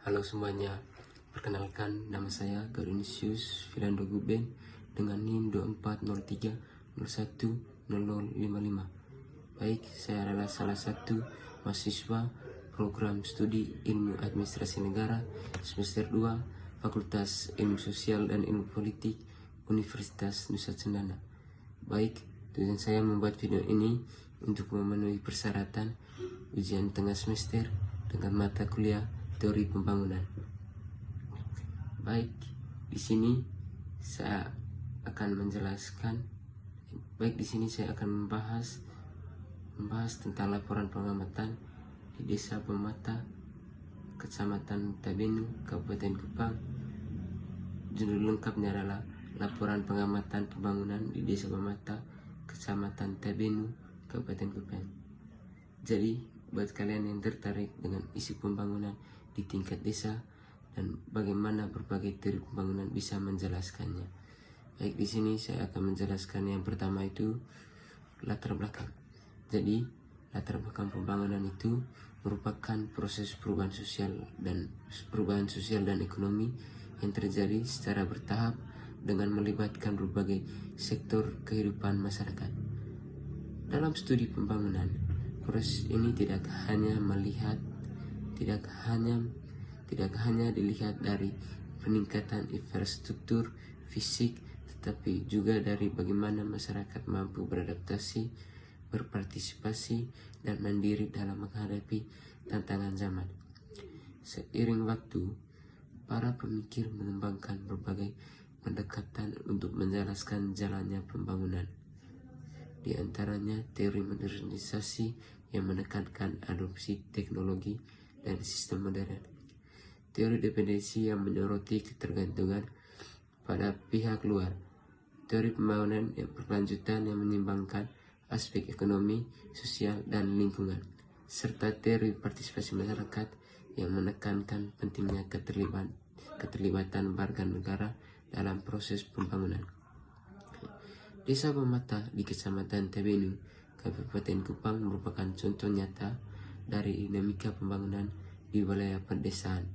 Halo semuanya, perkenalkan nama saya Garinisius Firando Guben dengan NIM 2403010055. Baik, saya adalah salah satu mahasiswa program studi Ilmu Administrasi Negara semester 2 Fakultas Ilmu Sosial dan Ilmu Politik Universitas Nusa Cendana. Baik, tujuan saya membuat video ini untuk memenuhi persyaratan ujian tengah semester dengan mata kuliah teori pembangunan. Baik, di sini saya akan membahas tentang laporan pengamatan di Desa Pemata, Kecamatan Tabenu, Kabupaten Kupang. Judul lengkapnya adalah Laporan Pengamatan Pembangunan di Desa Pemata, Kecamatan Tabenu, Kabupaten Kupang. Jadi, buat kalian yang tertarik dengan isu pembangunan di tingkat desa dan bagaimana berbagai teori pembangunan bisa menjelaskannya. Baik, di sini saya akan menjelaskan yang pertama itu latar belakang. Jadi, latar belakang pembangunan itu merupakan proses perubahan sosial dan ekonomi yang terjadi secara bertahap dengan melibatkan berbagai sektor kehidupan masyarakat. Dalam studi pembangunan, proses ini tidak hanya dilihat dari peningkatan infrastruktur fisik, tetapi juga dari bagaimana masyarakat mampu beradaptasi, berpartisipasi, dan mandiri dalam menghadapi tantangan zaman. Seiring waktu, para pemikir mengembangkan berbagai pendekatan untuk menjelaskan jalannya pembangunan. Di antaranya teori modernisasi yang menekankan adopsi teknologi dan sistem modern. Teori dependensi yang menyoroti ketergantungan pada pihak luar. Teori pembangunan yang berkelanjutan yang menyimbangkan aspek ekonomi, sosial, dan lingkungan. Serta teori partisipasi masyarakat yang menekankan pentingnya keterlibatan warga negara dalam proses pembangunan. Desa Pemata di Kecamatan Tabenu, Kabupaten Kupang merupakan contoh nyata dari dinamika pembangunan di wilayah pedesaan.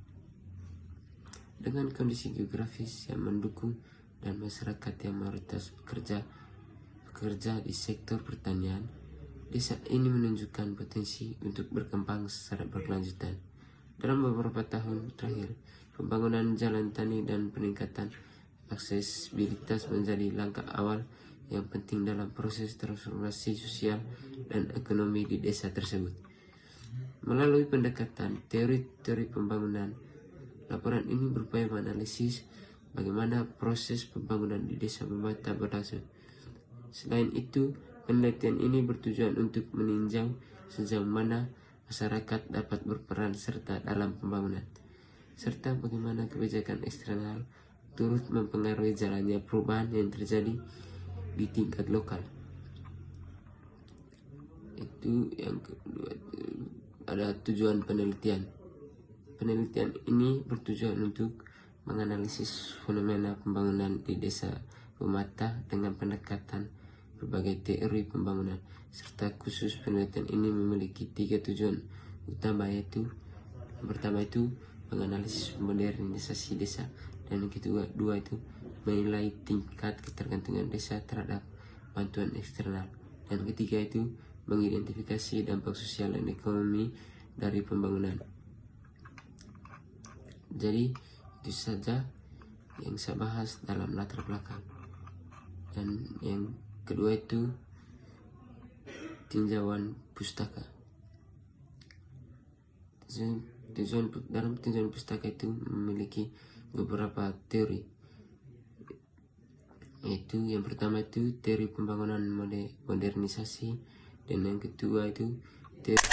Dengan kondisi geografis yang mendukung dan masyarakat yang mayoritas bekerja di sektor pertanian, desa ini menunjukkan potensi untuk berkembang secara berkelanjutan. Dalam beberapa tahun terakhir, pembangunan jalan tani dan peningkatan aksesibilitas menjadi langkah awal yang penting dalam proses transformasi sosial dan ekonomi di desa tersebut. Melalui pendekatan teori-teori pembangunan, laporan ini berupaya menganalisis bagaimana proses pembangunan di Desa Pemata berlangsung. Selain itu, penelitian ini bertujuan untuk meninjau sejauh mana masyarakat dapat berperan serta dalam pembangunan, serta bagaimana kebijakan eksternal turut mempengaruhi jalannya perubahan yang terjadi di tingkat lokal. Itu yang kedua, ada tujuan penelitian. Penelitian ini bertujuan untuk menganalisis fenomena pembangunan di Desa Pemata dengan pendekatan berbagai teori pembangunan, serta khusus penelitian ini memiliki 3 tujuan utama, yaitu yang pertama itu menganalisis modernisasi desa, dan yang kedua itu menilai tingkat ketergantungan desa terhadap bantuan eksternal, dan ketiga itu mengidentifikasi dampak sosial dan ekonomi dari pembangunan. Jadi itu saja yang saya bahas dalam latar belakang. Dan yang kedua itu tinjauan pustaka. Dalam tinjauan pustaka itu memiliki beberapa teori, yaitu yang pertama itu teori pembangunan modernisasi, dan yang kedua itu teori